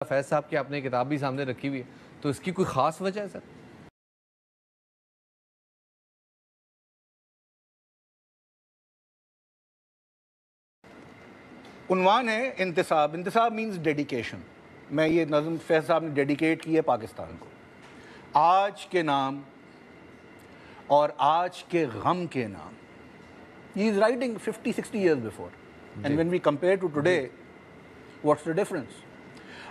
فیض صاحب کی آپ نے کتاب بھی سامنے رکھی ہوئی ہے، تو اس کی کوئی خاص وجہ ہے سر؟ عنوان ہے انتصاب. انتصاب مینز ڈیڈیکیشن. میں یہ نظم فیض صاحب نے ڈیڈیکیٹ کی ہے پاکستان کو. آج کے نام اور آج کے غم کے نام. He is writing 50-60 years before. And when we compare to today, what's the difference?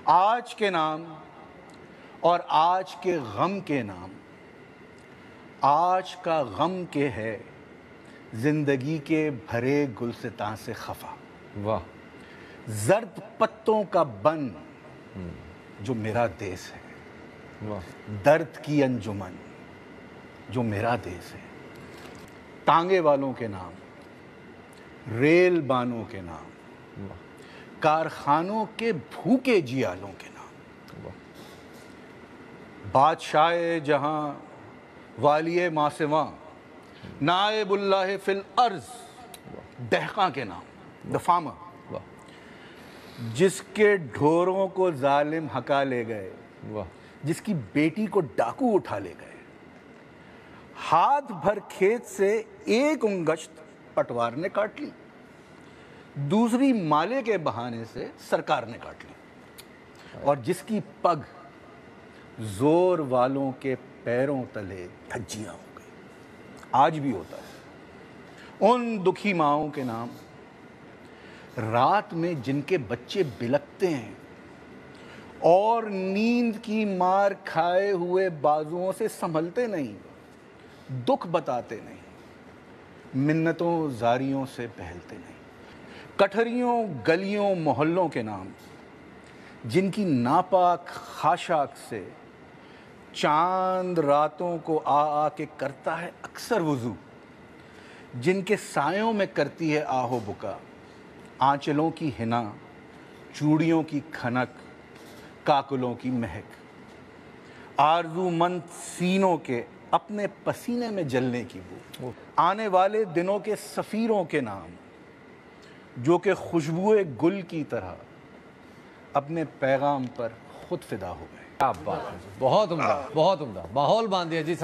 آج کے نام اور آج کے غم کے نام. آج کا غم کے ہے زندگی کے بھرے گلستاں سے خفا. واہ. زرد پتوں کا بن جو میرا دیس ہے. واہ. درد کی انجمن جو میرا دیس ہے. ٹانگے والوں کے نام، ریل بانوں کے نام، کارخانوں کے بھوکے جیالوں کے نام. بادشاہ جہاں والی ماسواں نائب اللہ فی الارض دہقاں کے نام. The former. جس کے ڈھوروں کو ظالم ہکا لے گئے، جس کی بیٹی کو ڈاکو اٹھا لے گئے. ہاتھ بھر کھیت سے ایک انگشت پٹوار نے کاٹ لی، دوسری مالے کے بہانے سے سرکار نے کاٹ لی. اور جس کی پگ زور والوں کے پیروں تلے دھجیاں ہو گئی. آج بھی ہوتا ہے. ان دکھی ماؤں کے نام، رات میں جن کے بچے بلکتے ہیں اور نیند کی مار کھائے ہوئے بازوؤں سے سنبھلتے نہیں، دکھ بتاتے نہیں، منتوں زاریوں سے پہلتے نہیں. کٹھریوں گلیوں محلوں کے نام، جن کی ناپاک خاشاک سے چاند راتوں کو آ کے کرتا ہے اکثر وضو. جن کے سایوں میں کرتی ہے آہ و بکا. آنچلوں کی ہنا، چوڑیوں کی کھنک، کاکلوں کی مہک. آرزو مند سینوں کے اپنے پسینے میں جلنے کی بو. آنے والے دنوں کے سفیروں کے نام، جو کہ خوشبوئے گل کی طرح اپنے پیغام پر خود فدا ہو گئے. کیا بات ہے، بہت عمدہ، بہت عمدہ. ماحول باندھ دیا جی.